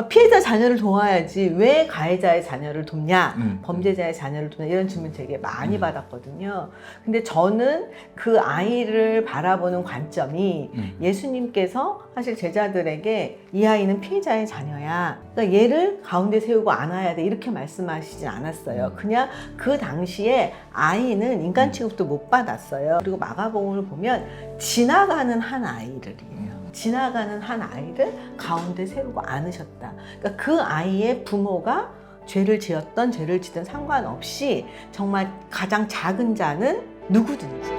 피해자 자녀를 도와야지 왜 가해자의 자녀를 돕냐, 범죄자의 자녀를 돕냐, 이런 질문 되게 많이 받았거든요. 근데 저는 그 아이를 바라보는 관점이 예수님께서 사실 제자들에게 이 아이는 피해자의 자녀야, 그러니까 얘를 가운데 세우고 안아야 돼, 이렇게 말씀하시진 않았어요. 그냥 그 당시에 아이는 인간 취급도 못 받았어요. 그리고 마가복음을 보면 지나가는 한 아이를이에요. 지나가는 한 아이를 가운데 세우고 안으셨다. 그러니까 그 아이의 부모가 죄를 지었던 죄를 지든 상관없이 정말 가장 작은 자는 누구든지.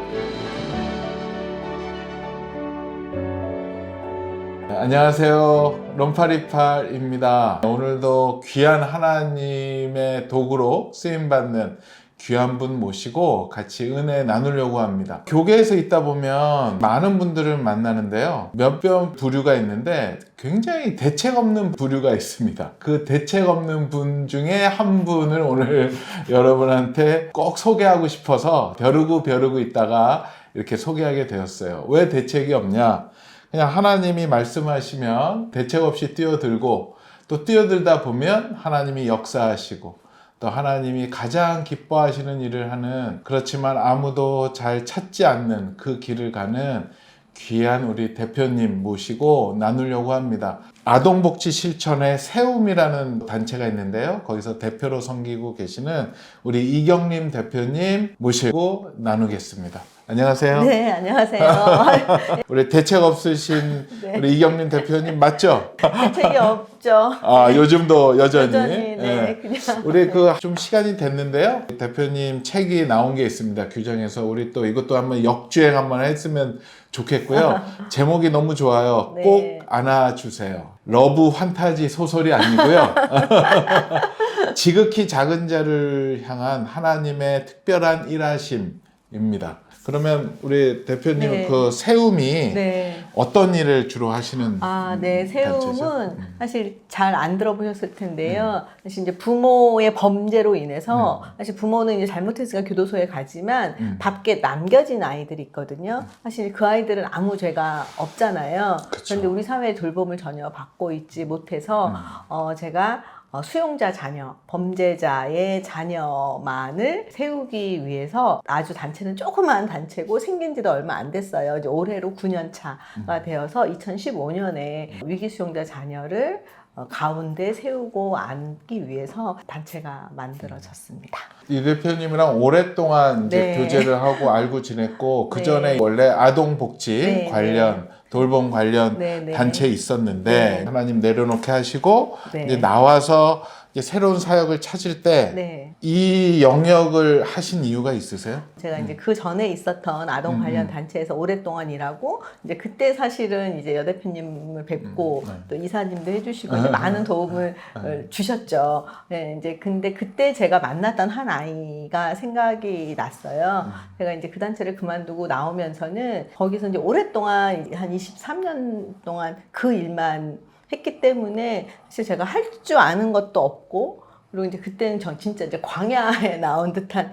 안녕하세요. 롬파리팔입니다. 오늘도 귀한 하나님의 도구로 쓰임받는 귀한 분 모시고 같이 은혜 나누려고 합니다. 교계에서 있다 보면 많은 분들을 만나는데요. 몇몇 부류가 있는데 굉장히 대책 없는 부류가 있습니다. 그 대책 없는 분 중에 한 분을 오늘 여러분한테 꼭 소개하고 싶어서 벼르고 있다가 이렇게 소개하게 되었어요. 왜 대책이 없냐? 그냥 하나님이 말씀하시면 대책 없이 뛰어들고, 또 뛰어들다 보면 하나님이 역사하시고, 또 하나님이 가장 기뻐하시는 일을 하는, 그렇지만 아무도 잘 찾지 않는 그 길을 가는 귀한 우리 대표님 모시고 나누려고 합니다. 아동복지 실천의 세움이라는 단체가 있는데요. 거기서 대표로 섬기고 계시는 우리 이경림 대표님 모시고 나누겠습니다. 안녕하세요. 네, 안녕하세요. 우리 대책 없으신 네. 우리 이경림 대표님 맞죠? 대책이 없죠. 요즘도 여전히. 네, 그냥. 우리 좀 시간이 됐는데요. 대표님 책이 나온 게 있습니다. 규정에서 우리 또 이것도 한번 역주행 한번 했으면 좋겠고요. 제목이 너무 좋아요. 네. 꼭 안아주세요. 러브 환타지 소설이 아니고요. 지극히 작은 자를 향한 하나님의 특별한 일하심입니다. 그러면 우리 대표님 네. 그 세움이 네. 어떤 일을 주로 하시는 네. 세움은 단체죠? 사실 잘 안 들어보셨을 텐데요. 사실 이제 부모의 범죄로 인해서 사실 부모는 이제 잘못했으니까 교도소에 가지만 밖에 남겨진 아이들이 있거든요. 사실 그 아이들은 아무 죄가 없잖아요. 그쵸. 그런데 우리 사회의 돌봄을 전혀 받고 있지 못해서 제가 수용자 자녀, 범죄자의 자녀만을 세우기 위해서 아주 단체는 조그마한 단체고 생긴 지도 얼마 안 됐어요. 이제 올해로 9년 차가 되어서 2015년에 위기 수용자 자녀를 가운데 세우고 앉기 위해서 단체가 만들어졌습니다. 이 대표님이랑 오랫동안 이제 네. 교제를 하고 알고 지냈고, 그 네. 전에 원래 아동복지 네, 관련, 돌봄 관련 네. 단체에 있었는데, 네. 하나님 내려놓게 하시고, 네. 이제 나와서 이제 새로운 사역을 찾을 때, 이 네. 영역을 하신 이유가 있으세요? 제가 이제 그 전에 있었던 아동 관련 단체에서 오랫동안 일하고, 이제 그때 사실은 이제 여 대표님을 뵙고 또 이사님도 해주시고 이제 많은 도움을 주셨죠. 네, 이제 근데 그때 제가 만났던 한 아이가 생각이 났어요. 제가 이제 그 단체를 그만두고 나오면서는 거기서 이제 오랫동안 한 23년 동안 그 일만 했기 때문에 사실 제가 할 줄 아는 것도 없고, 그리고 이제 그때는 전 진짜 이제 광야에 나온 듯한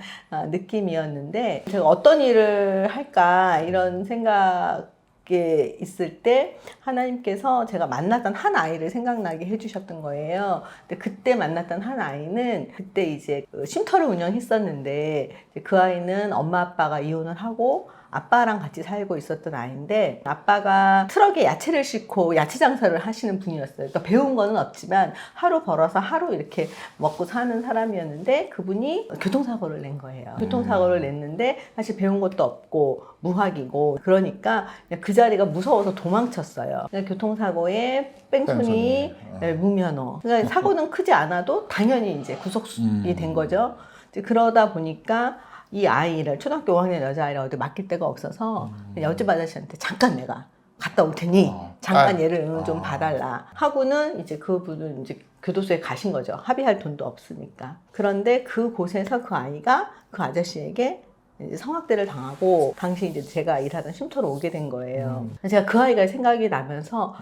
느낌이었는데, 제가 어떤 일을 할까 이런 생각에 있을 때 하나님께서 제가 만났던 한 아이를 생각나게 해주셨던 거예요. 근데 그때 만났던 한 아이는 그때 이제 쉼터를 운영했었는데, 그 아이는 엄마 아빠가 이혼을 하고 아빠랑 같이 살고 있었던 아이인데, 아빠가 트럭에 야채를 싣고 야채 장사를 하시는 분이었어요. 그러니까 배운 거는 없지만 하루 벌어서 하루 이렇게 먹고 사는 사람이었는데, 그분이 교통사고를 낸 거예요. 교통사고를 냈는데 사실 배운 것도 없고 무학이고, 그러니까 그 자리가 무서워서 도망쳤어요. 그러니까 교통사고에 뺑소니, 무면허. 그러니까 사고는 크지 않아도 당연히 이제 구속이 된 거죠. 이제 그러다 보니까 이 아이를, 초등학교 5학년 여자아이를 어디 맡길 데가 없어서 옆집 아저씨한테 잠깐 내가 갔다 올 테니 잠깐 얘를 좀 봐달라 하고는 이제 그분은 이제 교도소에 가신 거죠. 합의할 돈도 없으니까. 그런데 그곳에서 그 아이가 그 아저씨에게 이제 성학대를 당하고, 당시 이제 제가 일하던 쉼터로 오게 된 거예요. 제가 그 아이가 생각이 나면서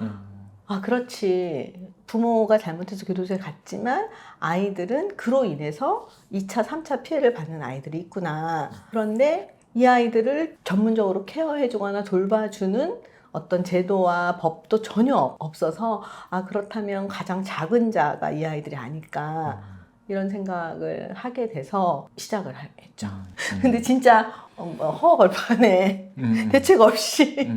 그렇지. 부모가 잘못해서 교도소에 갔지만 아이들은 그로 인해서 2차, 3차 피해를 받는 아이들이 있구나. 그런데 이 아이들을 전문적으로 케어해주거나 돌봐주는 어떤 제도와 법도 전혀 없어서 아 그렇다면 가장 작은 자가 이 아이들이 아닐까 이런 생각을 하게 돼서 시작을 했죠. 근데 진짜 허허벌판에 대책 없이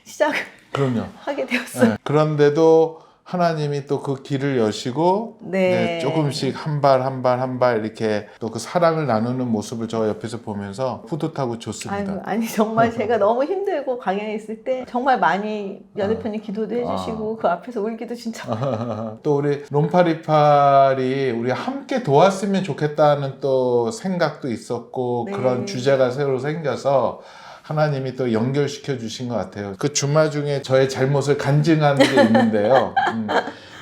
시작을 그럼요. 하게 되었어요. 네. 그런데도 하나님이 또 그 길을 여시고 네. 조금씩 한 발 한 발 한 발 이렇게 또 그 사랑을 나누는 모습을 저 옆에서 보면서 뿌듯하고 좋습니다. 아니 정말 제가 너무 힘들고 강연에 있을 때 정말 많이 여대표님 기도도 해주시고 그 앞에서 울기도 진짜 또 우리 롬파리팔이 우리 함께 도왔으면 좋겠다는 또 생각도 있었고 네. 그런 주제가 새로 생겨서 하나님이 또 연결시켜 주신 것 같아요. 그 주말 중에 저의 잘못을 간증한 게 있는데요.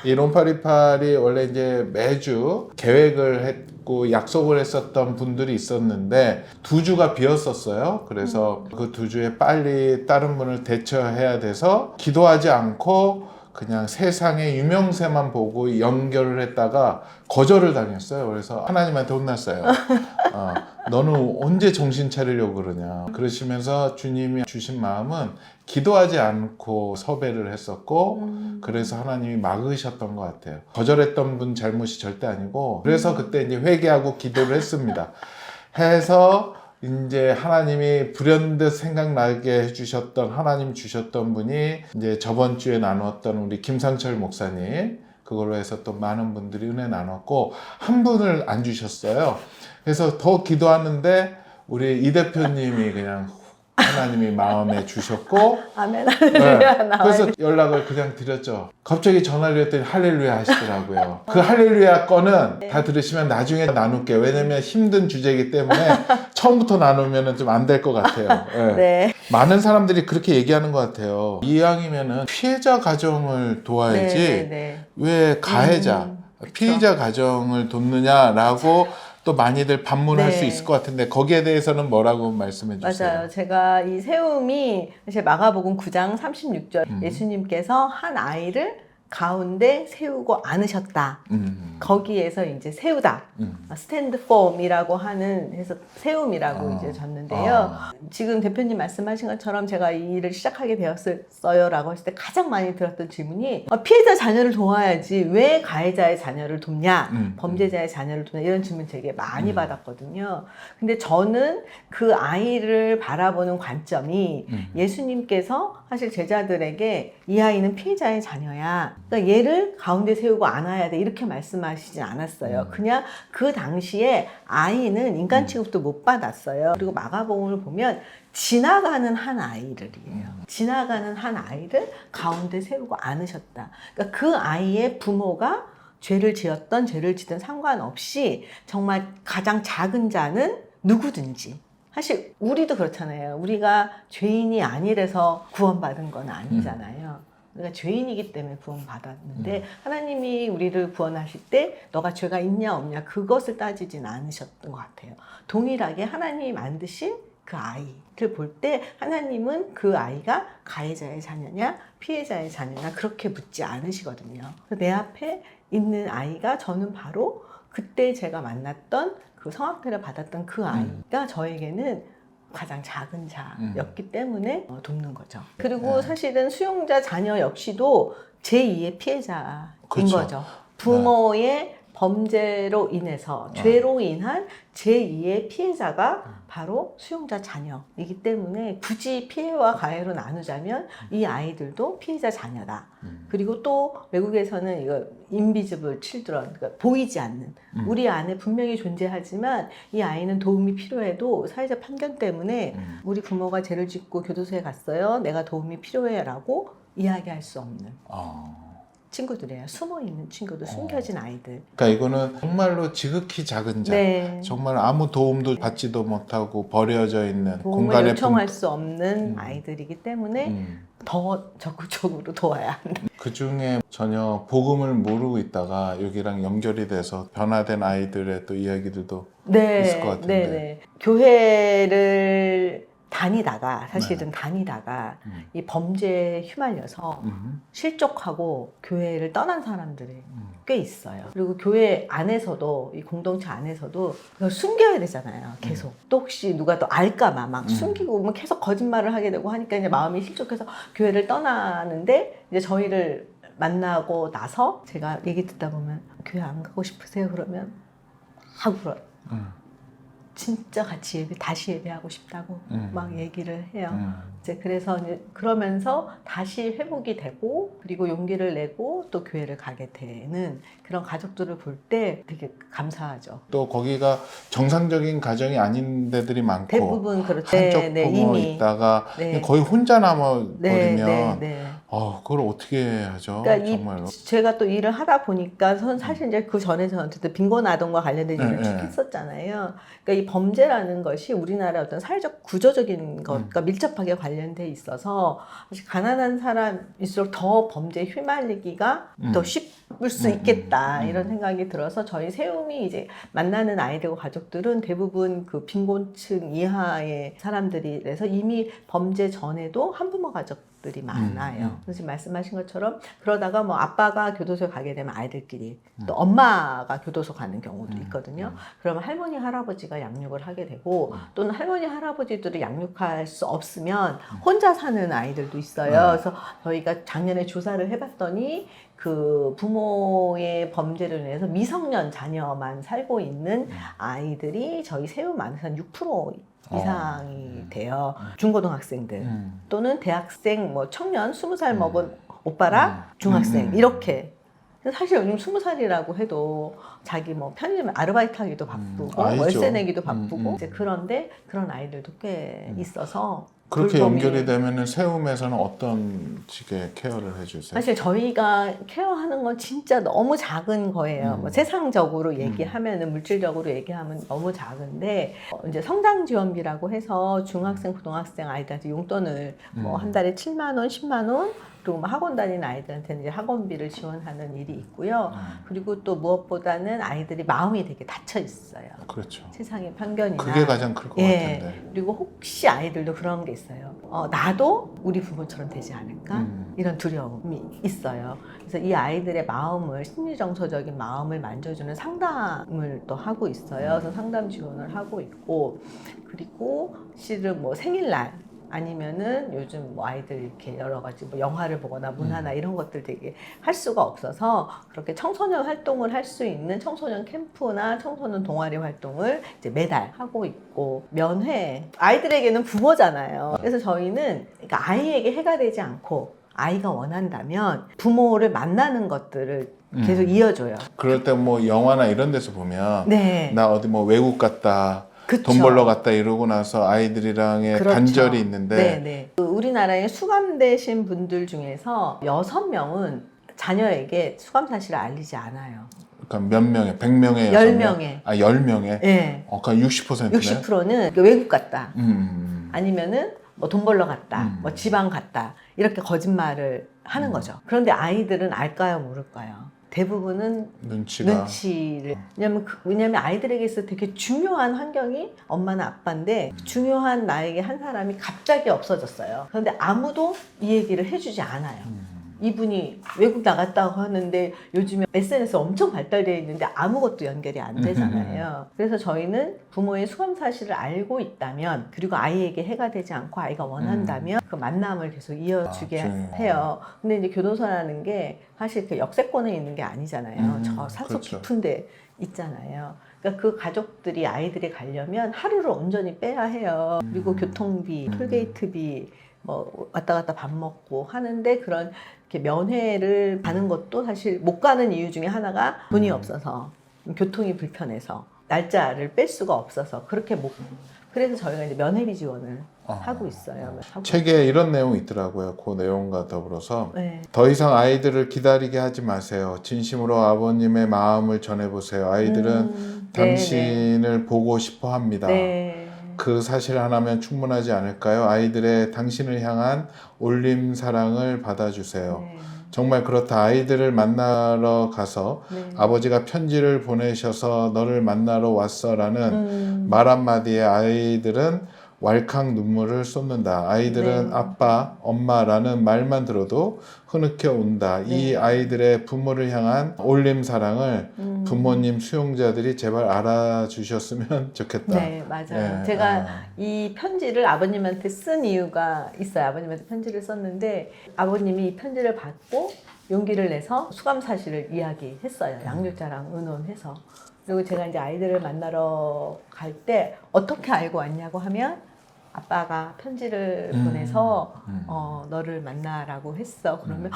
이 롬파리팔이 원래 이제 매주 계획을 했고 약속을 했었던 분들이 있었는데 2주가 비었었어요. 그래서 그 2주에 빨리 다른 분을 대처해야 돼서 기도하지 않고 그냥 세상의 유명세만 보고 연결을 했다가 거절을 당했어요. 그래서 하나님한테 혼났어요. 너는 언제 정신 차리려고 그러냐. 그러시면서 주님이 주신 마음은 기도하지 않고 섭외를 했었고 그래서 하나님이 막으셨던 것 같아요. 거절했던 분 잘못이 절대 아니고 그래서 그때 이제 회개하고 기도를 했습니다. 해서 이제 하나님이 불현듯 생각나게 해주셨던 하나님 주셨던 분이 이제 저번 주에 나눴던 우리 김상철 목사님 그걸로 해서 또 많은 분들이 은혜 나눴고 한 분을 안 주셨어요. 그래서 더 기도하는데 우리 이 대표님이 그냥 하나님이 마음에 주셨고 아멘 할렐루야 네. 그래서 연락을 그냥 드렸죠. 갑자기 전화를 했더니 할렐루야 하시더라고요. 그 할렐루야 거는 다 들으시면 나중에 나눌게요. 왜냐면 힘든 주제이기 때문에 처음부터 나누면 좀 안 될 것 같아요. 네. 네. 많은 사람들이 그렇게 얘기하는 것 같아요. 이왕이면은 피해자 가정을 도와야지 왜 가해자, 피의자 가정을 돕느냐라고 또 많이들 반문할 수 있을 것 같은데 거기에 대해서는 뭐라고 말씀해 주세요? 맞아요. 제가 이 세움이 사실 마가복음 9장 36절 예수님께서 한 아이를 가운데 세우고 안으셨다. 거기에서 이제 세우다. 스탠드 폼이라고 하는 해서 세움이라고 이제 졌는데요. 지금 대표님 말씀하신 것처럼 제가 이 일을 시작하게 되었어요라고 했을 때 가장 많이 들었던 질문이 피해자 자녀를 도와야지 왜 가해자의 자녀를 돕냐, 범죄자의 자녀를 돕냐 이런 질문 되게 많이 받았거든요. 근데 저는 그 아이를 바라보는 관점이 예수님께서 사실 제자들에게 이 아이는 피해자의 자녀야. 그러니까 얘를 가운데 세우고 안아야 돼 이렇게 말씀하시진 않았어요. 그냥 그 당시에 아이는 인간 취급도 못 받았어요. 그리고 마가복음을 보면 지나가는 한 아이를이에요. 지나가는 한 아이를 가운데 세우고 안으셨다. 그러니까 그 아이의 부모가 죄를 지었던 죄를 지든 상관없이 정말 가장 작은 자는 누구든지 사실 우리도 그렇잖아요. 우리가 죄인이 아니라서 구원받은 건 아니잖아요. 우리가 죄인이기 때문에 구원받았는데 하나님이 우리를 구원하실 때 너가 죄가 있냐 없냐 그것을 따지진 않으셨던 것 같아요. 동일하게 하나님이 만드신 그 아이를 볼 때 하나님은 그 아이가 가해자의 자녀냐 피해자의 자녀냐 그렇게 묻지 않으시거든요. 내 앞에 있는 아이가 저는 바로 그때 제가 만났던 그 성학대를 받았던 그 아이가 저에게는 가장 작은 자였기 때문에 돕는 거죠. 그리고 사실은 수용자 자녀 역시도 제2의 피해자인 거죠. 부모의 범죄로 인해서 죄로 인한 제2의 피해자가 바로 수용자 자녀이기 때문에 굳이 피해와 가해로 나누자면 이 아이들도 피해자 자녀다. 그리고 또 외국에서는 이거 invisible children, 그러니까 보이지 않는 우리 안에 분명히 존재하지만 이 아이는 도움이 필요해도 사회적 편견 때문에 우리 부모가 죄를 짓고 교도소에 갔어요. 내가 도움이 필요해라고 이야기할 수 없는 친구들이에요. 숨어있는 친구들, 숨겨진 아이들. 그러니까 이거는 정말로 지극히 작은 자, 정말 아무 도움도 받지도 못하고 버려져 있는 도움을 요청할 수 없는 아이들이기 때문에 더 적극적으로 도와야 한다. 그중에 전혀 복음을 모르고 있다가 여기랑 연결이 돼서 변화된 아이들의 또 이야기들도 있을 것 같은데 교회를 다니다가 사실은 다니다가 이 범죄에 휘말려서 실족하고 교회를 떠난 사람들이 꽤 있어요. 그리고 교회 안에서도 이 공동체 안에서도 그걸 숨겨야 되잖아요. 계속 또 혹시 누가 또 알까봐 막 숨기고 뭐 계속 거짓말을 하게 되고 하니까 이제 마음이 실족해서 교회를 떠나는데 이제 저희를 만나고 나서 제가 얘기 듣다 보면 교회 안 가고 싶으세요? 그러면 하고 그래요. 진짜 같이 다시 예배하고 싶다고 막 얘기를 해요. 이제 그래서 이제 그러면서 다시 회복이 되고 그리고 용기를 내고 또 교회를 가게 되는 그런 가족들을 볼 때 되게 감사하죠. 또 거기가 정상적인 가정이 아닌 데들이 많고 대부분 그렇죠. 한쪽 부모 이미 있다가 네. 거의 혼자 남아버리면 네. 그걸 어떻게 하죠? 그러니까 정말로. 제가 또 일을 하다 보니까 저는 사실 이제 그 전에 저는 빈곤 아동과 관련된 일을 쭉 네. 했었잖아요. 그러니까 이 범죄라는 것이 우리나라의 어떤 사회적 구조적인 것과 밀접하게 관련돼 있어서 사실 가난한 사람일수록 더 범죄에 휘말리기가 더 쉽을 수 있겠다 이런 생각이 들어서 저희 세움이 이제 만나는 아이들과 가족들은 대부분 그 빈곤층 이하의 사람들이라서 이미 범죄 전에도 한부모 가족들이 많아요. 그래서 지금 말씀하신 것처럼 그러다가 뭐 아빠가 교도소에 가게 되면 아이들끼리 또 엄마가 교도소 가는 경우도 있거든요. 그러면 할머니 할아버지가 양육을 하게 되고 또는 할머니 할아버지들을 양육할 수 없으면 혼자 사는 아이들도 있어요. 그래서 저희가 작년에 조사를 해봤더니 그 부모의 범죄로 인해서 미성년 자녀만 살고 있는 아이들이 저희 세움 안에서 한 6% 이상이 돼요. 중고등학생들 또는 대학생, 뭐 청년, 20살 먹은 오빠랑 중학생 이렇게. 사실 요즘 20살이라고 해도 자기 뭐 편의점 아르바이트 하기도 바쁘고 월세 내기도 바쁘고 이제 그런데 그런 아이들도 꽤 있어서 그렇게 연결이 되면은 세움에서는 어떤 식의 케어를 해주세요? 사실 저희가 케어하는 건 진짜 너무 작은 거예요. 뭐 세상적으로 얘기하면은 물질적으로 얘기하면 너무 작은데 이제 성장 지원비라고 해서 중학생, 고등학생 아이들한테 용돈을 뭐 한 달에 7만 원, 10만 원 그리고 뭐 학원 다니는 아이들한테는 이제 학원비를 지원하는 일이 있고요. 그리고 또 무엇보다는 아이들이 마음이 되게 닫혀 있어요. 그렇죠. 세상의 편견이나 그게 가장 클 것 같은데. 그리고 혹시 아이들도 그런 게 있어요. 나도 우리 부모처럼 되지 않을까? 이런 두려움이 있어요. 그래서 이 아이들의 마음을 심리정서적인 마음을 만져주는 상담을 또 하고 있어요. 그래서 상담 지원을 하고 있고 그리고 실은 뭐 생일날 아니면은 요즘 뭐 아이들 이렇게 여러 가지 뭐 영화를 보거나 문화나 이런 것들 되게 할 수가 없어서 그렇게 청소년 활동을 할 수 있는 청소년 캠프나 청소년 동아리 활동을 이제 매달 하고 있고 면회 아이들에게는 부모잖아요. 그래서 저희는 그러니까 아이에게 해가 되지 않고 아이가 원한다면 부모를 만나는 것들을 계속 이어줘요. 그럴 때 뭐 영화나 이런 데서 보면 나 어디 뭐 외국 갔다 그쵸. 돈 벌러 갔다 이러고 나서 아이들이랑의 그렇죠. 단절이 있는데 우리나라에 수감되신 분들 중에서 6명은 자녀에게 수감 사실을 알리지 않아요. 그러니까 몇 명에? 100명에 10명에. 10명에? 네. 그러니까 60%네? 60%는 외국 갔다. 음. 아니면은 뭐 돈 벌러 갔다. 뭐 지방 갔다. 이렇게 거짓말을 하는 거죠. 그런데 아이들은 알까요? 모를까요? 대부분은 눈치를 왜냐면 아이들에게 있어 되게 중요한 환경이 엄마나 아빠인데 중요한 나에게 한 사람이 갑자기 없어졌어요. 그런데 아무도 이 얘기를 해주지 않아요. 이분이 외국 나갔다고 하는데 요즘에 SNS 엄청 발달되어 있는데 아무것도 연결이 안 되잖아요. 그래서 저희는 부모의 수감 사실을 알고 있다면 그리고 아이에게 해가 되지 않고 아이가 원한다면 그 만남을 계속 이어주게 해요. 근데 이제 교도소라는 게 사실 그 역세권에 있는 게 아니잖아요. 저 산속 깊은 데 있잖아요. 그러니까 그 가족들이 아이들이 가려면 하루를 온전히 빼야 해요. 그리고 교통비, 톨게이트비 뭐 왔다 갔다 밥 먹고 하는데 그런 이렇게 면회를 가는 것도 사실 못 가는 이유 중에 하나가 돈이 없어서 교통이 불편해서 날짜를 뺄 수가 없어서 그렇게 못 그래서 저희가 이제 면회비 지원을 하고 있어요. 책에 이런 내용이 있더라고요. 그 내용과 더불어서 더 이상 아이들을 기다리게 하지 마세요. 진심으로 아버님의 마음을 전해보세요. 아이들은 당신을 보고 싶어 합니다. 그 사실 하나면 충분하지 않을까요? 아이들의 당신을 향한 올림 사랑을 받아주세요. 정말 그렇다. 아이들을 만나러 가서 아버지가 편지를 보내셔서 너를 만나러 왔어 라는 말 한마디에 아이들은 왈칵 눈물을 쏟는다. 아이들은 네. 아빠, 엄마라는 말만 들어도 흐느껴 온다. 이 네. 아이들의 부모를 향한 올림 사랑을 부모님 수용자들이 제발 알아주셨으면 좋겠다. 네, 맞아요. 예, 제가 이 편지를 아버님한테 쓴 이유가 있어요. 아버님한테 편지를 썼는데 아버님이 이 편지를 받고 용기를 내서 수감 사실을 이야기했어요. 양육자랑 의논해서. 그리고 제가 이제 아이들을 만나러 갈 때 어떻게 알고 왔냐고 하면 아빠가 편지를 보내서 너를 만나라고 했어. 그러면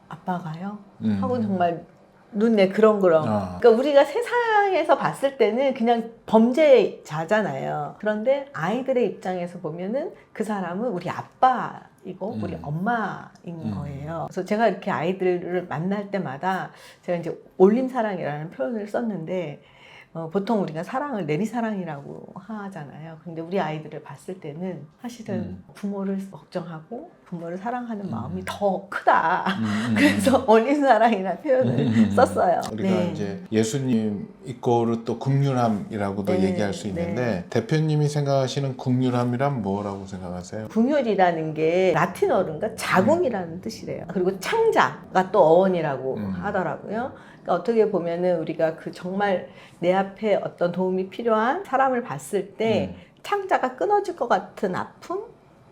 아빠가요? 하고 정말 눈에 그렁그렁. 그러니까 우리가 세상에서 봤을 때는 그냥 범죄자잖아요. 그런데 아이들의 입장에서 보면은 그 사람은 우리 아빠이고 우리 엄마인 거예요. 그래서 제가 이렇게 아이들을 만날 때마다 제가 이제 올림사랑이라는 표현을 썼는데 보통 우리가 사랑을 내리사랑이라고 하잖아요. 근데 우리 아이들을 봤을 때는 사실은 부모를 걱정하고 부모를 사랑하는 마음이 더 크다. 그래서 올림사랑이라는 표현을 썼어요. 우리가 네. 이제 예수님 이꼬르 또 국률함이라고도 네. 얘기할 수 있는데 대표님이 생각하시는 국률함이란 뭐라고 생각하세요? 궁율이라는 게 라틴어인가 자궁이라는 뜻이래요. 그리고 창자가 또 어원이라고 하더라고요. 그러니까 어떻게 보면은 우리가 그 정말 내 앞에 어떤 도움이 필요한 사람을 봤을 때 창자가 끊어질 것 같은 아픔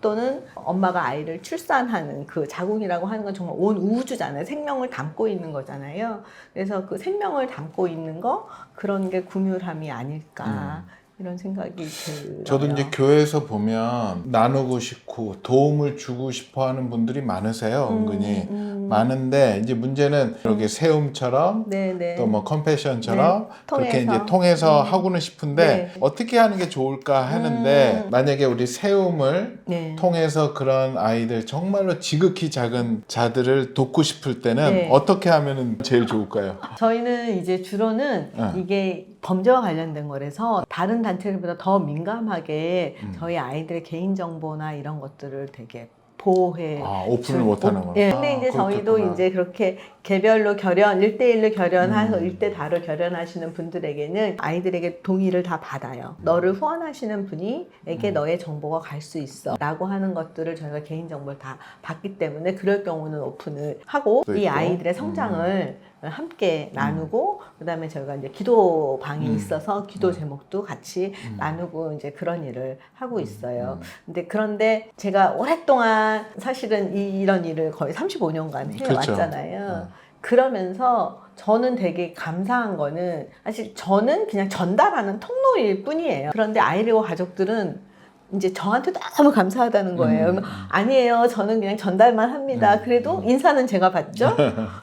또는 엄마가 아이를 출산하는 그 자궁이라고 하는 건 정말 온 우주잖아요. 생명을 담고 있는 거잖아요. 그래서 그 생명을 담고 있는 거 그런 게 궁율함이 아닐까. 이런 생각이 들어요. 저도 이제 교회에서 보면 나누고 싶고 도움을 주고 싶어 하는 분들이 많으세요. 은근히 많은데 이제 문제는 이렇게 세움처럼 네네. 또 뭐 컴패션처럼 네, 그렇게 통해서. 이제 통해서 하고는 싶은데 네. 어떻게 하는 게 좋을까 하는데 만약에 우리 세움을 네. 통해서 그런 아이들 정말로 지극히 작은 자들을 돕고 싶을 때는 네. 어떻게 하면 제일 좋을까요? 저희는 이제 주로는 이게 범죄와 관련된 거라서 다른 단체들보다 더 민감하게 저희 아이들의 개인정보나 이런 것들을 되게 보호해. 오픈을 못하는 거. 예. 근데 이제 저희도 이제 그렇게 개별로 결연, 1대1로 결연해서 1대4로 결연하시는 분들에게는 아이들에게 동의를 다 받아요. 너를 후원하시는 분이에게 너의 정보가 갈 수 있어. 라고 하는 것들을 저희가 개인정보를 다 받기 때문에 그럴 경우는 오픈을 하고 이 아이들의 성장을 함께 나누고 그다음에 저희가 이제 기도방이 있어서 기도 제목도 같이 나누고 이제 그런 일을 하고 있어요. 그런데 제가 오랫동안 사실은 이런 일을 거의 35년간 해왔잖아요. 그러면서 저는 되게 감사한 거는 사실 저는 그냥 전달하는 통로일 뿐이에요. 그런데 아이들과 가족들은 이제 저한테 너무 감사하다는 거예요. 아니에요. 저는 그냥 전달만 합니다. 그래도 인사는 제가 받죠.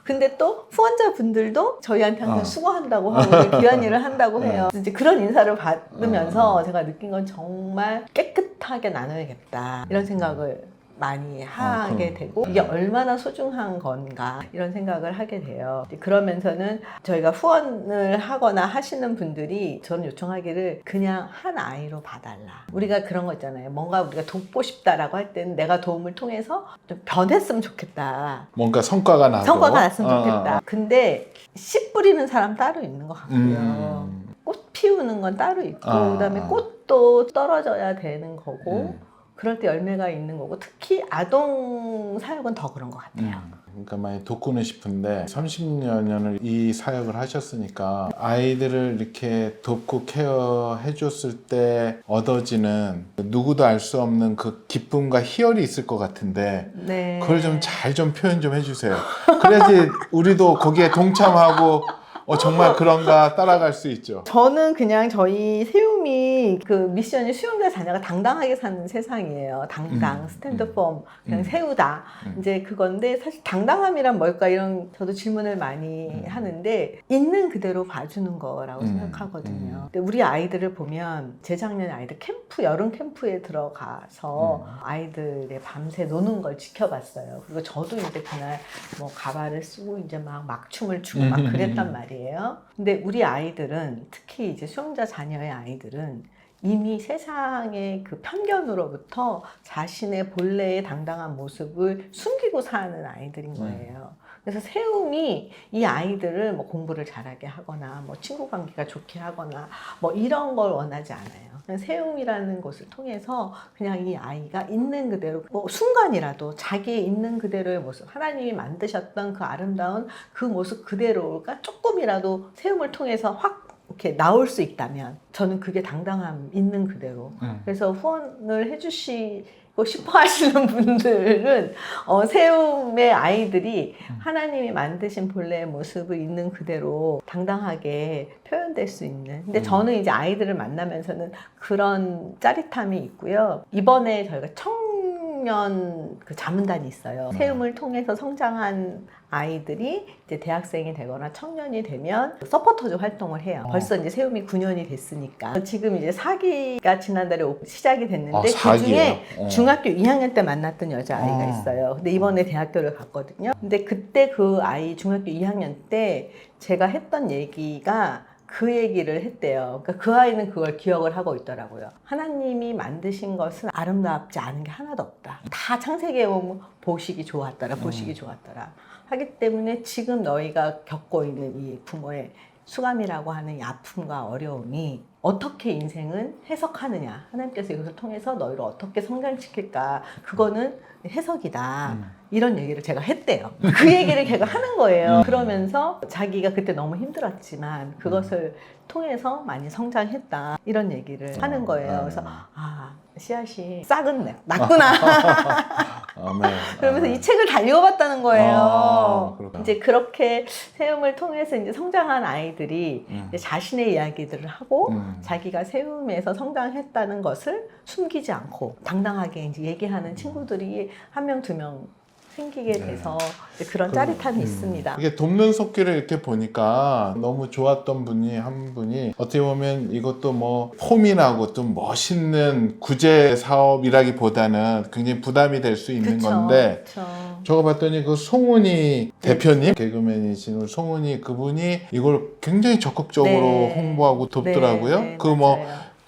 근데 또 후원자분들도 저희한테 항상 수고한다고 하고 귀한 일을 한다고 해요. 이제 그런 인사를 받으면서 제가 느낀 건 정말 깨끗하게 나눠야겠다. 이런 생각을 많이 하게 되고 이게 얼마나 소중한 건가 이런 생각을 하게 돼요. 그러면서는 저희가 후원을 하거나 하시는 분들이 저는 요청하기를 그냥 한 아이로 봐달라. 우리가 그런 거 있잖아요. 뭔가 우리가 돕고 싶다라고 할 때는 내가 도움을 통해서 좀 변했으면 좋겠다. 뭔가 성과가 나고 성과가 났으면 좋겠다. 근데 씨 뿌리는 사람 따로 있는 것 같고요. 꽃 피우는 건 따로 있고 그다음에 꽃도 떨어져야 되는 거고 그럴 때 열매가 있는 거고 특히 아동 사역은 더 그런 것 같아요. 그러니까 많이 돕고는 싶은데 30여 년을 이 사역을 하셨으니까 아이들을 이렇게 돕고 케어해 줬을 때 얻어지는 누구도 알 수 없는 그 기쁨과 희열이 있을 것 같은데 네. 그걸 좀 잘 좀 표현 좀 해주세요. 그래야지 우리도 거기에 동참하고 정말 그런가 따라갈 수 있죠. 저는 그냥 저희 세움이 그 미션이 수용자 자녀가 당당하게 사는 세상이에요. 당당, 스탠드 펌, 그냥 세우다. 이제 그건데 사실 당당함이란 뭘까 이런 저도 질문을 많이 하는데 있는 그대로 봐주는 거라고 생각하거든요. 근데 우리 아이들을 보면 재작년에 아이들 캠프, 여름 캠프에 들어가서 아이들의 밤새 노는 걸 지켜봤어요. 그리고 저도 이제 그날 뭐 가발을 쓰고 이제 막 막춤을 추고 막 그랬단 말이에요. 근데 우리 아이들은 특히 이제 수용자 자녀의 아이들은 이미 세상의 그 편견으로부터 자신의 본래의 당당한 모습을 숨기고 사는 아이들인 거예요. 그래서 세움이 이 아이들을 뭐 공부를 잘하게 하거나 뭐 친구 관계가 좋게 하거나 뭐 이런 걸 원하지 않아요. 그냥 세움이라는 것을 통해서 그냥 이 아이가 있는 그대로 뭐 순간이라도 자기의 있는 그대로의 모습, 하나님이 만드셨던 그 아름다운 그 모습 그대로가 조금이라도 세움을 통해서 확 이렇게 나올 수 있다면 저는 그게 당당함 있는 그대로. 그래서 후원을 해주시고 싶어 하시는 분들은 세움의 아이들이 하나님이 만드신 본래의 모습을 있는 그대로 당당하게 표현될 수 있는. 근데 저는 이제 아이들을 만나면서는 그런 짜릿함이 있고요. 이번에 저희가 청년 그 자문단이 있어요. 세움을 통해서 성장한 아이들이 이제 대학생이 되거나 청년이 되면 서포터즈 활동을 해요. 벌써 이제 세움이 9년이 됐으니까. 지금 이제 4기가 지난달에 시작이 됐는데 그 중에 중학교 2학년 때 만났던 여자아이가 있어요. 근데 이번에 대학교를 갔거든요. 근데 그때 그 아이 중학교 2학년 때 제가 했던 얘기가 그 얘기를 했대요. 그러니까 그 아이는 그걸 기억을 하고 있더라고요. 하나님이 만드신 것은 아름답지 않은 게 하나도 없다. 다 창세기에 보면 보시기 좋았더라, 보시기 좋았더라. 하기 때문에 지금 너희가 겪고 있는 이 부모의 수감이라고 하는 이 아픔과 어려움이 어떻게 인생은 해석하느냐. 하나님께서 이것을 통해서 너희를 어떻게 성장시킬까. 그거는 해석이다. 이런 얘기를 제가 했대요. 그 얘기를 걔가 하는 거예요. 그러면서 자기가 그때 너무 힘들었지만 그것을 통해서 많이 성장했다. 이런 얘기를 하는 거예요. 그래서 씨앗이 싹은 났구나. 그러면서 이 책을 다 읽어봤다는 거예요. 이제 그렇게 세움을 통해서 이제 성장한 아이들이 이제 자신의 이야기들을 하고 자기가 세움에서 성장했다는 것을 숨기지 않고 당당하게 이제 얘기하는 친구들이 한 명, 두 명 생기게 돼서 그런 짜릿함이 있습니다. 이게 돕는 속기를 이렇게 보니까 너무 좋았던 분이 한 분이 어떻게 보면 이것도 뭐 폼이나고 좀 멋있는 구제 사업이라기보다는 굉장히 부담이 될 수 있는 건데 저거 봤더니 그 송은이 대표님 개그맨이신 송은이 그분이 이걸 굉장히 적극적으로 홍보하고 돕더라고요. 그 뭐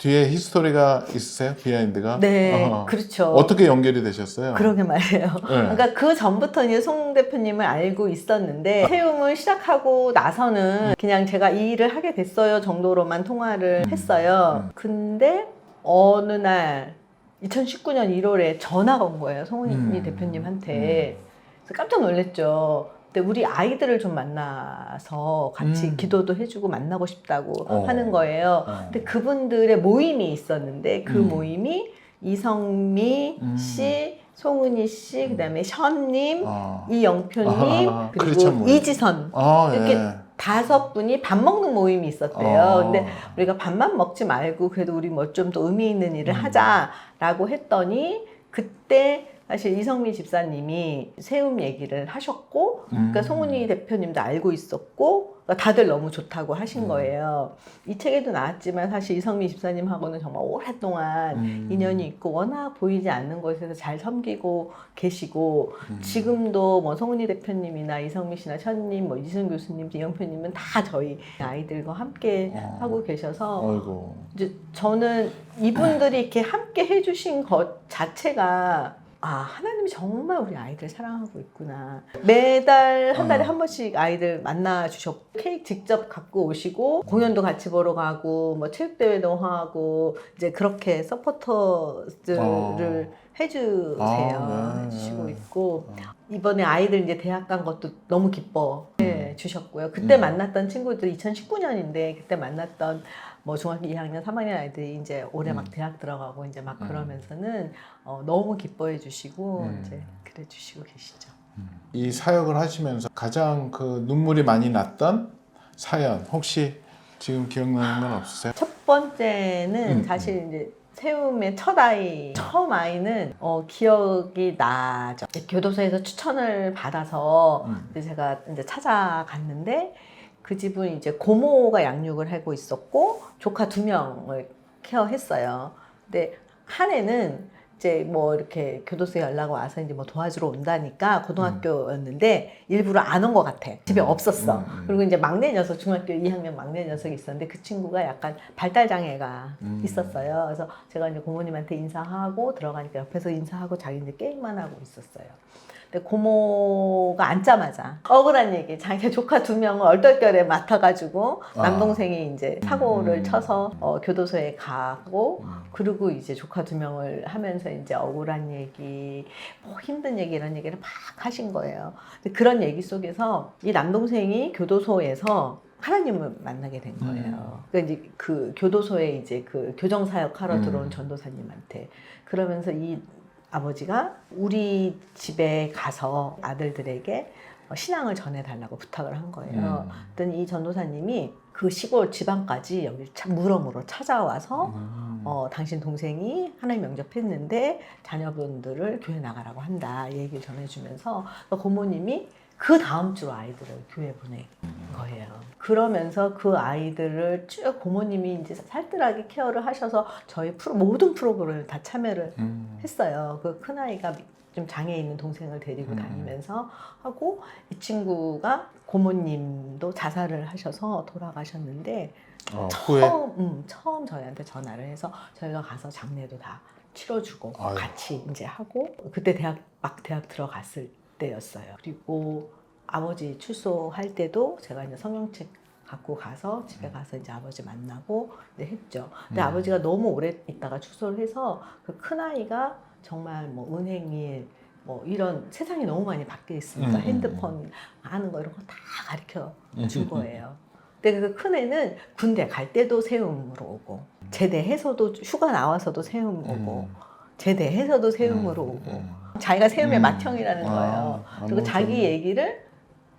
뒤에 히스토리가 있으세요? 비하인드가? 네, 그렇죠. 어떻게 연결이 되셨어요? 그러게 말이에요. 그러니까 그 전부터 이제 송 대표님을 알고 있었는데 세움을 시작하고 나서는 그냥 제가 이 일을 하게 됐어요 정도로만 통화를 했어요. 근데 어느 날 2019년 1월에 전화가 온 거예요. 송은이 대표님한테. 그래서 깜짝 놀랐죠. 근데 우리 아이들을 좀 만나서 같이 기도도 해주고 만나고 싶다고 하는 거예요. 근데 그분들의 모임이 있었는데 그 모임이 이성미 씨, 송은이 씨, 그다음에 션님, 이영표님, 그리고 이지선 이렇게 5분이 밥 먹는 모임이 있었대요. 근데 우리가 밥만 먹지 말고 그래도 우리 뭐 좀 더 의미 있는 일을 하자라고 했더니 그때 사실 이성미 집사님이 세움 얘기를 하셨고 그러니까 송은이 대표님도 알고 있었고 그러니까 다들 너무 좋다고 하신 거예요. 이 책에도 나왔지만 사실 이성미 집사님하고는 정말 오랫동안 인연이 있고 워낙 보이지 않는 곳에서 잘 섬기고 계시고 지금도 뭐 송은이 대표님이나 이성미 씨나 션님, 뭐 이지선 교수님, 이영표님은 다 저희 아이들과 함께 하고 계셔서 이제 저는 이분들이 이렇게 함께 해주신 것 자체가 하나님이 정말 우리 아이들 사랑하고 있구나. 매달 한 달에 한 번씩 아이들 만나 주셨고 케이크 직접 갖고 오시고 공연도 같이 보러 가고 뭐 체육대회도 하고 이제 그렇게 서포터들을 해주시고 있고 이번에 아이들 이제 대학 간 것도 너무 기뻐해 주셨고요. 그때 만났던 친구들 2019년인데 그때 만났던 뭐 중학교 2학년, 3학년 아이들이 이제 올해 막 대학 들어가고 이제 막 그러면서는 너무 기뻐해 주시고 이제 그래 주시고 계시죠. 이 사역을 하시면서 가장 그 눈물이 많이 났던 사연 혹시 지금 기억나는 건 없으세요? 첫 번째는 사실 이제 세움의 첫 아이, 처음 아이는 기억이 나죠. 교도소에서 추천을 받아서 이제 제가 이제 찾아갔는데 그 집은 이제 고모가 양육을 하고 있었고 조카 2명을 케어했어요. 근데 한 애는 이제 뭐 이렇게 교도소에 연락 와서 이제 뭐 도와주러 온다니까 고등학교였는데 일부러 안 온 것 같아. 집에 없었어. 그리고 이제 막내 녀석, 중학교 2학년 막내 녀석이 있었는데 그 친구가 약간 발달 장애가 있었어요. 그래서 제가 이제 고모님한테 인사하고 들어가니까 옆에서 인사하고 자기 이제 게임만 하고 있었어요. 근데 고모가 앉자마자 억울한 얘기, 자기 조카 2명을 얼떨결에 맡아가지고 남동생이 이제 사고를 쳐서 교도소에 가고 그리고 이제 조카 2명을 하면서 이제 억울한 얘기, 뭐 힘든 얘기 이런 얘기를 막 하신 거예요. 근데 그런 얘기 속에서 이 남동생이 교도소에서 하나님을 만나게 된 거예요. 그러니까 이제 그 교도소에 이제 그 교정사역하러 들어온 전도사님한테 그러면서 이 아버지가 우리 집에 가서 아들들에게 신앙을 전해달라고 부탁을 한 거예요. 그랬더니 이 전도사님이 그 시골 지방까지 여기 물어물어 찾아와서 당신 동생이 하나님 영접했는데 자녀분들을 교회 나가라고 한다 이 얘기를 전해주면서 고모님이 그 다음 주로 아이들을 교회 보낸 거예요. 그러면서 그 아이들을 쭉 고모님이 이제 살뜰하게 케어를 하셔서 저희 모든 프로그램을 다 참여를 했어요. 그 큰아이가 좀 장애 있는 동생을 데리고 다니면서 하고 후에 고모님도 자살을 하셔서 돌아가셨는데 처음 저희한테 전화를 해서 저희가 가서 장례도 다 치러주고 아유. 같이 이제 하고 그때 막 대학 들어갔을 때였어요. 그리고 아버지 출소할 때도 제가 이제 성경책 갖고 가서 집에 가서 이제 아버지 만나고 이제 했죠. 근데 아버지가 너무 오래 있다가 출소를 해서 그 큰아이가 정말 뭐 은행일 뭐 이런 세상이 너무 많이 바뀌어 있으니까 핸드폰 하는 거 이런 거 다 가르쳐 준 거예요. 근데 그 큰애는 군대 갈 때도 세움으로 오고 제대해서도 휴가 나와서도 세움 오고 제대해서도 세움으로 오고 자기가 세움의 맏형이라는 거예요. 그리고 자기 얘기를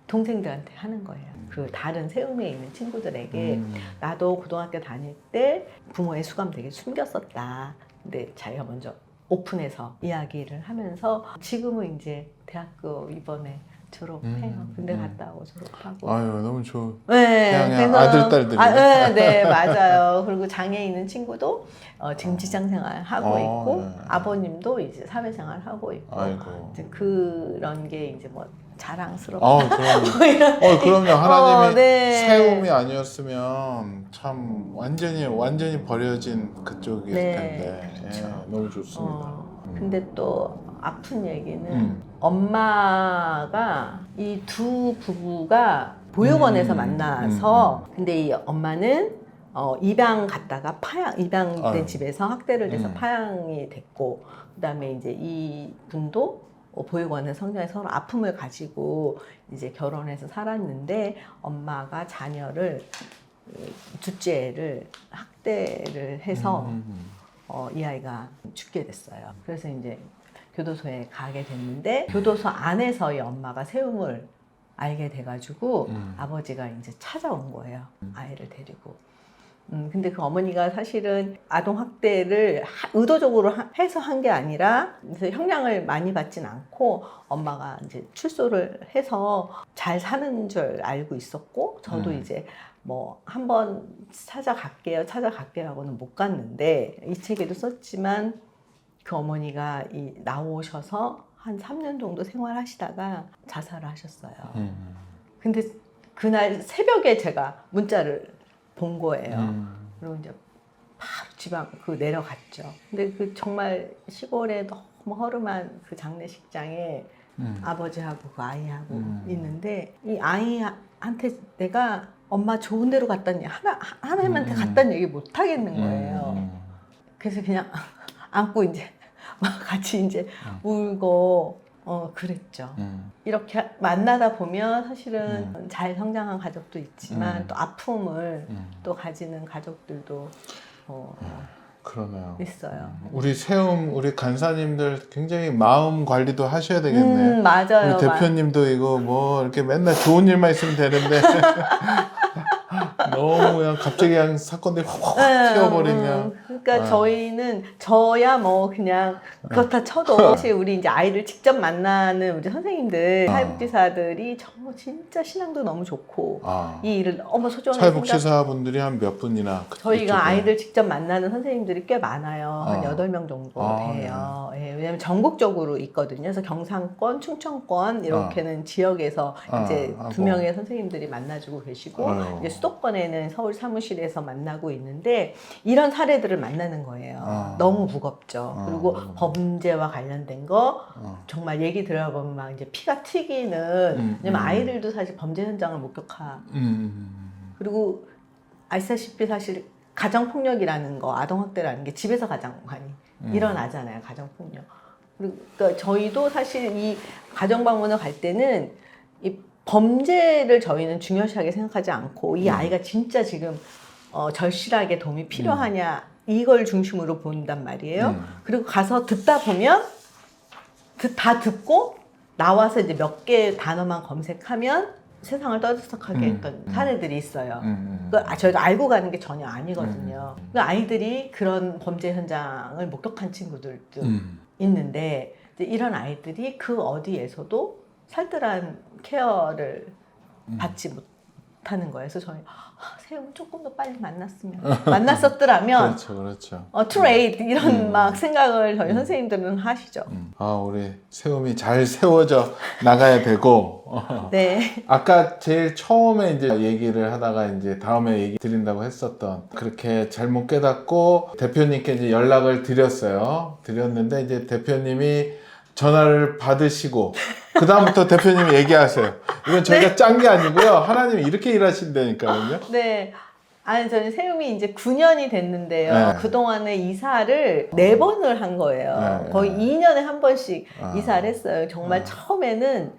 동생들한테 하는 거예요. 그 다른 세움에 있는 친구들에게 나도 고등학교 다닐 때 부모의 수감 되게 숨겼었다. 근데 자기가 먼저 오픈해서 이야기를 하면서 지금은 이제 대학교 이번에 졸업해요. 군대 갔다 오고 졸업하고. 아유 너무 좋아. 네, 그냥 아들 딸들이. 네, 맞아요. 그리고 장애 있는 친구도 지금 직장생활 하고 있고 네. 아버님도 이제 사회생활 하고 있고 아이고. 이제 그런 게 이제 뭐 자랑스럽다. 그럼요. 그럼요. 하나님이 네. 세움이 아니었으면 참 완전히 버려진 그쪽이었을 네, 텐데. 그렇죠. 예, 너무 좋습니다. 근데 또 아픈 얘기는 엄마가 이 두 부부가 보육원에서 만나서 근데 이 엄마는 입양 갔다가 입양된 아유. 집에서 학대를 돼서 파양이 됐고 그다음에 이제 이 분도 보육원에 성장해서 서로 아픔을 가지고 이제 결혼해서 살았는데 엄마가 자녀를 둘째를 학대를 해서 이 아이가 죽게 됐어요. 그래서 이제 교도소에 가게 됐는데 교도소 안에서 이 엄마가 세움을 알게 돼가지고 아버지가 이제 찾아온 거예요. 아이를 데리고. 근데 그 어머니가 사실은 아동학대를 의도적으로 해서 한 게 아니라 그래서 형량을 많이 받진 않고 엄마가 이제 출소를 해서 잘 사는 줄 알고 있었고 저도 이제 뭐 한번 찾아갈게요 하고는 못 갔는데 이 책에도 썼지만 그 어머니가 나오셔서 한 3년 정도 생활하시다가 자살을 하셨어요. 근데 그날 새벽에 제가 문자를 본 거예요. 그리고 이제 바로 지방 내려갔죠. 근데 그 정말 시골에 너무 허름한 그 장례식장에 아버지하고 그 아이하고 있는데 이 아이한테 내가 엄마 좋은 데로 갔다니 하나님한테 갔다는 얘기 못 하겠는 거예요. 그래서 그냥 안고 이제 막 같이 이제 울고 그랬죠. 이렇게 만나다 보면 사실은 잘 성장한 가족도 있지만 또 아픔을 또 가지는 가족들도 그러네요. 있어요. 우리 간사님들 굉장히 마음 관리도 하셔야 되겠네요. 맞아요. 우리 대표님도 이거 뭐 이렇게 맨날 좋은 일만 있으면 되는데 너무 그냥 갑자기 그냥 사건들이 확 튀어버리면. 그러니까 저야 뭐 그냥 그렇다 쳐도 사실 우리 이제 아이를 직접 만나는 우리 선생님들 사회복지사들이 정말 진짜 신앙도 너무 좋고 이 일을 너무 소중하게 사회복지사분들이 한 몇 분이나 저희가 이쪽에. 아이들 직접 만나는 선생님들이 꽤 많아요. 한 8명 정도 돼요. 네. 예, 왜냐면 전국적으로 있거든요. 그래서 경상권, 충청권 이렇게는 지역에서 이제 2명의 선생님들이 만나주고 계시고 이제 수도권에는 서울 사무실에서 만나고 있는데 이런 사례들을 많이 나는 거예요. 너무 무겁죠. 그리고 범죄와 관련된 거 정말 얘기 들어보면 막 이제 피가 튀기는 왜냐면 아이들도 사실 범죄 현장을 목격하 그리고 아시다시피 사실 가정폭력이라는 거, 아동학대라는 게 집에서 가장 많이 일어나잖아요. 가정폭력. 그러니까 저희도 사실 이 가정방문을 갈 때는 이 범죄를 저희는 중요시하게 생각하지 않고 이 아이가 진짜 지금 절실하게 도움이 필요하냐 이걸 중심으로 본단 말이에요. 그리고 가서 듣다 보면 다 듣고 나와서 이제 몇 개 단어만 검색하면 세상을 떠들썩하게 했던 사례들이 있어요. 저희가 알고 가는 게 전혀 아니거든요. 아이들이 그런 범죄 현장을 목격한 친구들도 있는데 이제 이런 아이들이 그 어디에서도 살뜰한 케어를 받지 못하는 거예요. 그래서 저희 세움 조금 더 빨리 만났었더라면 그렇죠. too late 이런 막 생각을 저희 선생님들은 하시죠. 우리 세움이 잘 세워져 나가야 되고 네. 아까 제일 처음에 이제 얘기를 하다가 이제 다음에 얘기 드린다고 했었던 그렇게 잘못 깨닫고 대표님께 이제 연락을 드렸는데 이제 대표님이 전화를 받으시고 그 다음부터 대표님이 얘기하세요. 이건 저희가 짠 게 아니고요. 하나님이 이렇게 일하신다니까요. 네. 아니, 저는 세움이 이제 9년이 됐는데요. 네. 그동안에 이사를 4번을 한 거예요. 네. 거의 2년에 한 번씩 이사를 했어요. 정말 처음에는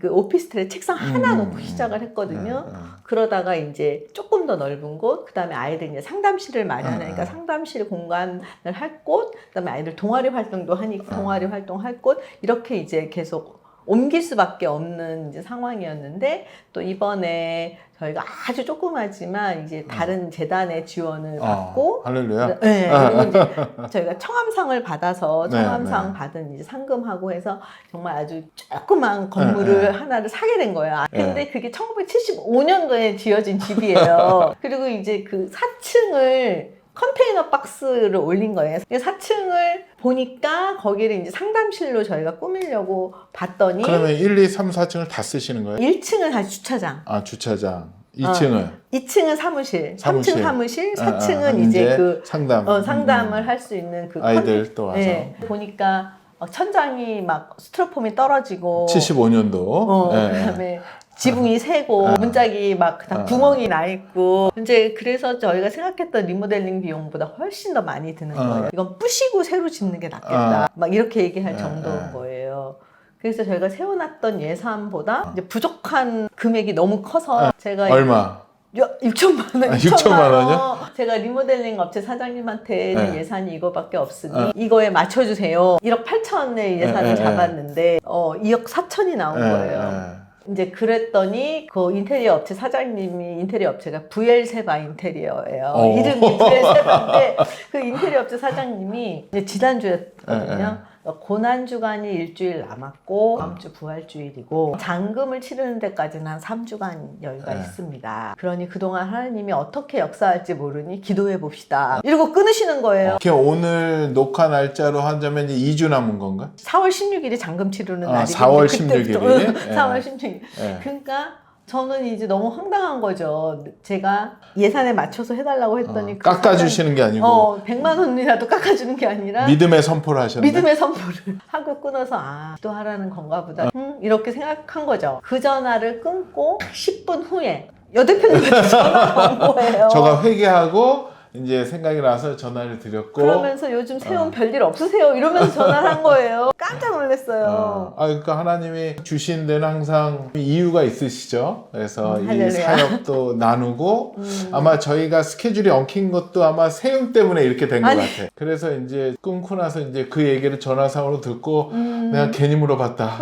그 오피스텔에 책상 하나 놓고 시작을 했거든요. 그러다가 이제 조금 더 넓은 곳, 그 다음에 아이들 이제 상담실을 마련하니까 상담실 공간을 할 곳, 그 다음에 아이들 동아리 활동도 하니까 동아리 활동할 곳, 이렇게 이제 계속 옮길 수밖에 없는 이제 상황이었는데 또 이번에 저희가 아주 조그마지만 이제 다른 재단의 지원을 받고 할렐루야. 네, 그리고 이제 저희가 청암상을 받아서 청암상 네. 받은 이제 상금하고 해서 정말 아주 조그만 건물을 하나를 사게 된 거예요. 근데 그게 1975년도에 지어진 집이에요. 그리고 이제 그 4층을 컨테이너 박스를 올린 거예요. 4층을 보니까 거기를 이제 상담실로 저희가 꾸미려고 봤더니 그러면 1, 2, 3, 4층을 다 쓰시는 거예요? 1층은 다시 주차장. 주차장. 2층은? 2층은 사무실. 3층 사무실, 4층은 이제 그 상담을 할 수 있는 그 아이들 또 와서. 네. 보니까 천장이 막 스티로폼이 떨어지고 75년도. 그다음에 지붕이 새고 문짝이 막 다 구멍이 나 있고 이제 그래서 저희가 생각했던 리모델링 비용보다 훨씬 더 많이 드는 거예요. 이건 부시고 새로 짓는 게 낫겠다. 막 이렇게 얘기할 정도인 거예요. 그래서 저희가 세워놨던 예산보다 이제 부족한 금액이 너무 커서 제가 얼마? 6천만 원. 6천만 원이요? 제가 리모델링 업체 사장님한테는 예산이 이거밖에 없으니 이거에 맞춰주세요. 1억 8천의 예산을 잡았는데 2억 4천이 나온 거예요. 이제 그랬더니 그 인테리어 업체 사장님이 인테리어 업체가 부엘세바 인테리어예요. 이름이 부엘세바인데 그 인테리어 업체 사장님이 이제 지난주였거든요. 고난주간이 일주일 남았고 다음 주 부활주일이고 잔금을 치르는 데까지는 한 3주간 여유가 있습니다. 그러니 그동안 하나님이 어떻게 역사할지 모르니 기도해 봅시다. 이러고 끊으시는 거예요. 오늘 녹화 날짜로 한자면 이제 2주 남은 건가? 4월 16일이 잔금 치르는 날이고 4월 16일이? 4월 16일. 그러니까 저는 이제 너무 황당한 거죠. 제가 예산에 맞춰서 해달라고 했더니 깎아주시는 게 아니고 100만 원이라도 깎아주는 게 아니라 믿음의 선포를 하셨네. 믿음의 선포를 하고 끊어서 기도하라는 건가 보다 이렇게 생각한 거죠. 그 전화를 끊고 10분 후에 여 대표님한테 전화가 온 거예요. 저가 회개하고 이제 생각이 나서 전화를 드렸고 그러면서 요즘 세움 별일 없으세요? 이러면서 전화를 한 거예요. 깜짝 놀랐어요. 그러니까 하나님이 주신 데는 항상 이유가 있으시죠. 그래서 이 할렐루야. 사역도 나누고 아마 저희가 스케줄이 엉킨 것도 아마 세움 때문에 이렇게 된 것 같아. 그래서 이제 끊고 나서 이제 그 얘기를 전화상으로 듣고 내가 괜히 물어봤다.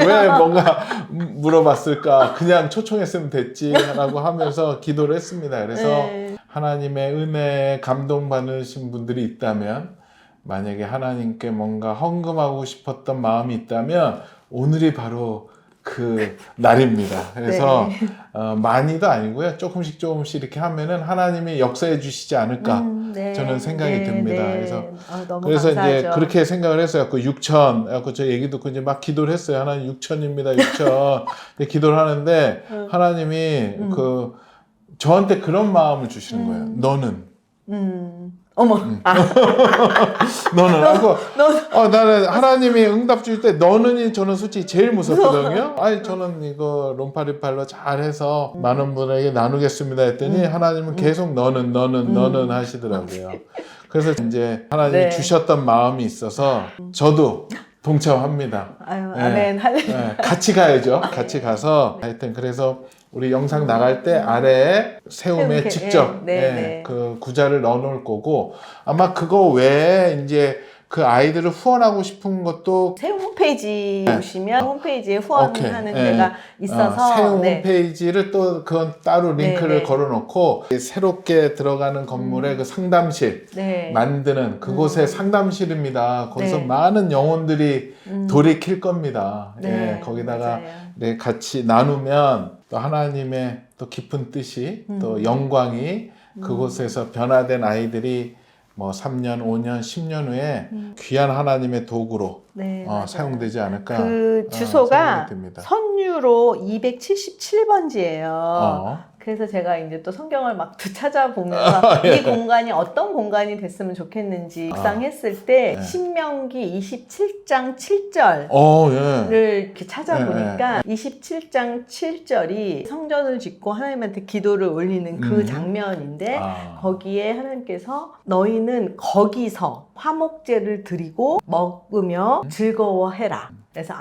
왜 뭔가 물어봤을까? 그냥 초청했으면 됐지라고 하면서 기도를 했습니다. 그래서 하나님의 은혜에 감동받으신 분들이 있다면 만약에 하나님께 뭔가 헌금하고 싶었던 마음이 있다면 오늘이 바로 그 날입니다. 그래서 많이도 아니고요. 조금씩 이렇게 하면은 하나님이 역사해 주시지 않을까 저는 생각이 듭니다. 너무 그래서 감사하죠. 이제 그렇게 생각을 했어요. 그 6천, 그래서 저 얘기 듣고 이제 막 기도를 했어요. 하나님 6천입니다. 6천. 기도를 하는데 하나님이 저한테 그런 마음을 주시는 거예요. 너는 어머, 너는 하고 너, 나는 하나님이 응답 줄 때 너는이 저는 솔직히 제일 무섭거든요. 아니 저는 이거 롬파리팔로 잘해서 많은 분에게 나누겠습니다 했더니 하나님은 계속 너는 하시더라고요. 그래서 이제 하나님이 네. 주셨던 마음이 있어서 저도 동참합니다. 아유, 네. 아멘, 할렐루야. 네, 같이 가야죠. 같이 가서 하여튼 그래서 우리 영상 나갈 때 아래에 세움에 세움, 직접 네. 그 구자를 넣어 놓을 거고 아마 그거 외에 이제 그 아이들을 후원하고 싶은 것도 새 홈페이지 보시면 홈페이지에 후원하는 오케이. 데가 있어서 새 홈페이지를 또 그건 따로 링크를 걸어 놓고 새롭게 들어가는 건물에 그 상담실 만드는 그곳의 상담실입니다. 거기서 많은 영혼들이 돌이킬 겁니다. 거기다가 같이 나누면 또 하나님의 또 깊은 뜻이 또 영광이 그곳에서 변화된 아이들이 뭐 3년, 5년, 10년 후에 귀한 하나님의 도구로 사용되지 않을까. 그 주소가 선유로 277번지예요. 그래서 제가 이제 또 성경을 막 찾아보면서 이 공간이 어떤 공간이 됐으면 좋겠는지 묵상했을 때 신명기 27장 7절을 이렇게 찾아보니까 27장 7절이 성전을 짓고 하나님한테 기도를 올리는 그 장면인데 거기에 하나님께서 너희는 거기서 화목제를 드리고 먹으며 즐거워해라. 그래서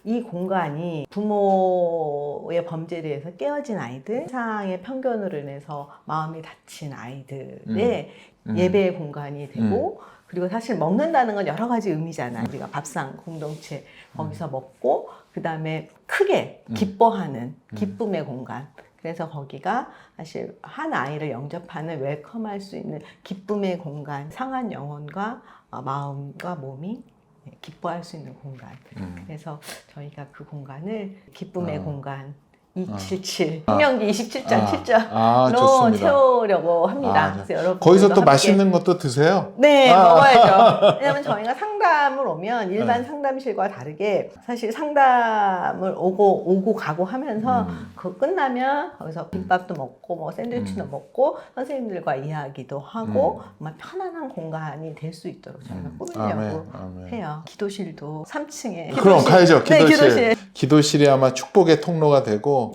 이 공간이 부모의 범죄에 의해서 깨어진 아이들, 세상의 편견으로 인해서 마음이 다친 아이들의 예배의 공간이 되고 그리고 사실 먹는다는 건 여러 가지 의미잖아요. 우리가 밥상 공동체 거기서 먹고 그 다음에 크게 기뻐하는 기쁨의 공간. 그래서 거기가 사실 한 아이를 영접하는 웰컴할 수 있는 기쁨의 공간, 상한 영혼과 마음과 몸이 기뻐할 수 있는 공간. 그래서 저희가 그 공간을 기쁨의 공간 277, 신명기 27장 7절로 채우려고 합니다. 그래서 여러분 거기서 또 맛있는 것도 드세요? 네, 먹어야죠. 왜냐하면 저희가 상담을 오면 일반 상담실과 다르게 사실 상담을 오고 가고 하면서 그거 끝나면 거기서 김밥도 먹고 뭐 샌드위치도 먹고 선생님들과 이야기도 하고 정말 편안한 공간이 될 수 있도록 저희가 꾸미려고 해요. 기도실도 3층에 그럼 가야죠. 기도실. 네, 기도실이 아마 축복의 통로가 되고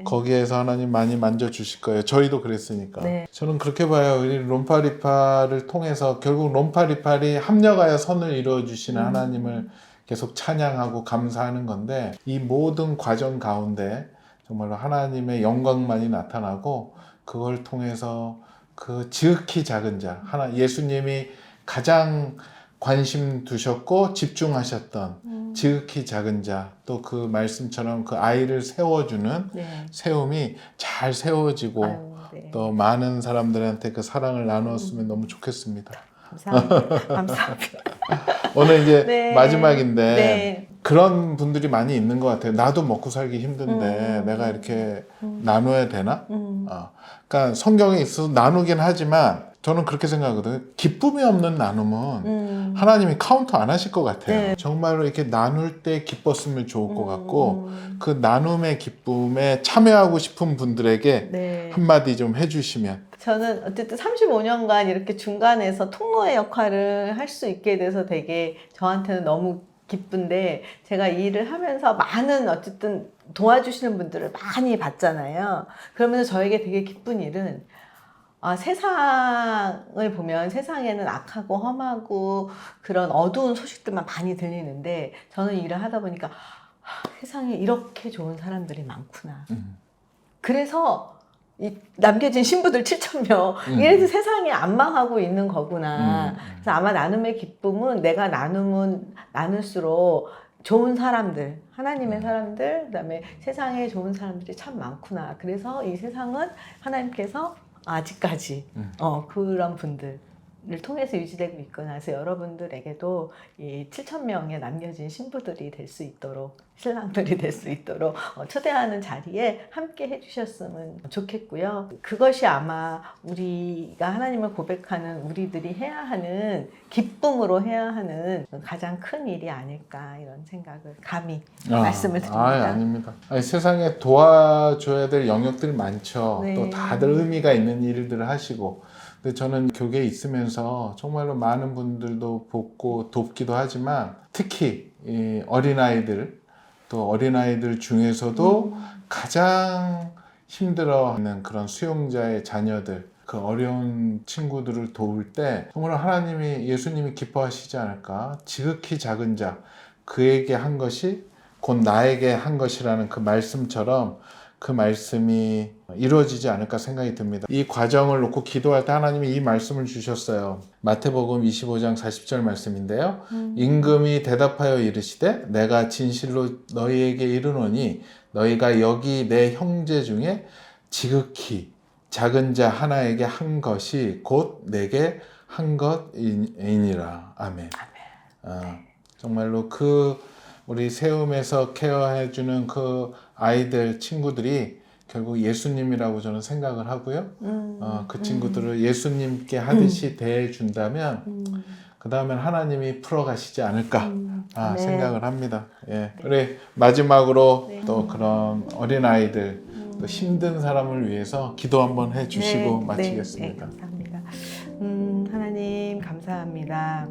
거기에서 하나님 많이 만져주실 거예요. 저희도 그랬으니까. 저는 그렇게 봐요. 우리 롬파리파를 통해서 결국 롬파리팔이 합력하여 선을 이루어주시는 하나님을 계속 찬양하고 감사하는 건데 이 모든 과정 가운데 정말로 하나님의 영광만이 나타나고 그걸 통해서 그 지극히 작은 자, 예수님이 가장 관심 두셨고 집중하셨던 지극히 작은 자, 또 그 말씀처럼 그 아이를 세워주는 세움이 잘 세워지고 또 많은 사람들한테 그 사랑을 나누었으면 너무 좋겠습니다. 감사합니다. 오늘 이제 마지막인데 그런 분들이 많이 있는 것 같아요. 나도 먹고 살기 힘든데 내가 이렇게 나눠야 되나? 그러니까 성경에 있어서 나누긴 하지만 저는 그렇게 생각하거든요. 기쁨이 없는 나눔은 하나님이 카운트 안 하실 것 같아요. 정말로 이렇게 나눌 때 기뻤으면 좋을 것 같고 그 나눔의 기쁨에 참여하고 싶은 분들에게 한마디 좀 해주시면. 저는 어쨌든 35년간 이렇게 중간에서 통로의 역할을 할 수 있게 돼서 되게 저한테는 너무 기쁜데 제가 이 일을 하면서 많은 어쨌든 도와주시는 분들을 많이 봤잖아요. 그러면서 저에게 되게 기쁜 일은 세상을 보면 세상에는 악하고 험하고 그런 어두운 소식들만 많이 들리는데 저는 일을 하다 보니까 세상에 이렇게 좋은 사람들이 많구나. 그래서 이 남겨진 신부들 7,000명 이래서 세상이 안 망하고 있는 거구나. 그래서 아마 나눔의 기쁨은 내가 나누면 나눌수록 좋은 사람들, 하나님의 사람들, 그다음에 세상에 좋은 사람들이 참 많구나. 그래서 이 세상은 하나님께서 아직까지 그런 분들을 통해서 유지되고 있구나. 그래서 여러분들에게도 이 7,000명의 남겨진 신부들이 될 수 있도록 신랑들이 될 수 있도록 초대하는 자리에 함께 해주셨으면 좋겠고요. 그것이 아마 우리가 하나님을 고백하는 우리들이 해야 하는, 기쁨으로 해야 하는 가장 큰 일이 아닐까, 이런 생각을 감히 말씀을 드립니다. 아닙니다. 아니, 세상에 도와줘야 될 영역들 많죠. 네. 또 다들 의미가 있는 일들을 하시고. 근데 저는 교계에 있으면서 정말로 많은 분들도 돕고 돕기도 하지만, 특히 이 어린아이들, 또 어린아이들 중에서도 가장 힘들어하는 그런 수용자의 자녀들, 그 어려운 친구들을 도울 때 정말 하나님이, 예수님이 기뻐하시지 않을까. 지극히 작은 자, 그에게 한 것이 곧 나에게 한 것이라는 그 말씀처럼 그 말씀이 이루어지지 않을까 생각이 듭니다. 이 과정을 놓고 기도할 때 하나님이 이 말씀을 주셨어요. 마태복음 25장 40절 말씀인데요. 임금이 대답하여 이르시되 내가 진실로 너희에게 이르노니 너희가 여기 내 형제 중에 지극히 작은 자 하나에게 한 것이 곧 내게 한 것이니라. 아멘. 정말로 우리 세움에서 케어해주는 그 아이들, 친구들이 결국 예수님이라고 저는 생각을 하고요. 그 친구들을 예수님께 하듯이 대해준다면 그 다음엔 하나님이 풀어가시지 않을까 생각을 합니다. 예. 우리 마지막으로 또 그런 어린아이들, 또 힘든 사람을 위해서 기도 한번 해주시고 마치겠습니다. 네, 감사합니다. 하나님 감사합니다.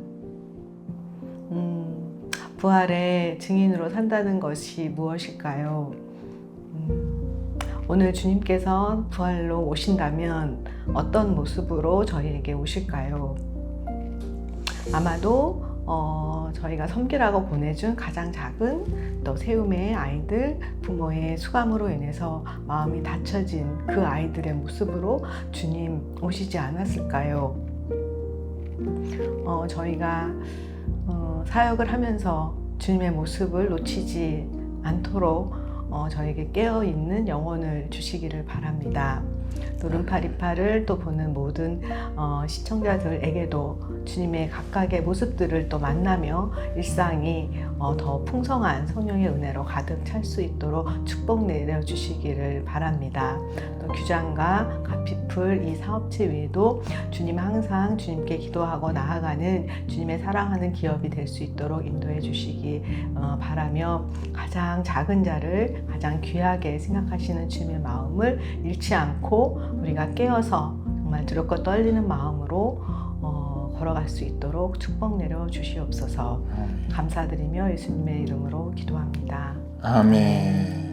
부활의 증인으로 산다는 것이 무엇일까요? 오늘 주님께서 부활로 오신다면 어떤 모습으로 저희에게 오실까요? 아마도 저희가 섬기라고 보내준 가장 작은 또 세움의 아이들, 부모의 수감으로 인해서 마음이 닫혀진 그 아이들의 모습으로 주님 오시지 않았을까요? 저희가 사역을 하면서 주님의 모습을 놓치지 않도록 저에게 깨어있는 영혼을 주시기를 바랍니다. 또 룸파리파를 또 보는 모든 시청자들에게도 주님의 각각의 모습들을 또 만나며 일상이 더 풍성한 성령의 은혜로 가득 찰 수 있도록 축복 내려주시기를 바랍니다. 또 규장과 가피풀 이 사업체 외에도 주님 항상 주님께 기도하고 나아가는 주님의 사랑하는 기업이 될 수 있도록 인도해 주시기 바라며, 가장 작은 자를 가장 귀하게 생각하시는 주님의 마음을 잃지 않고 우리가 깨어서 정말 두렵고 떨리는 마음으로 걸어갈 수 있도록 축복 내려 주시옵소서. 감사드리며 예수님의 이름으로 기도합니다. 아멘.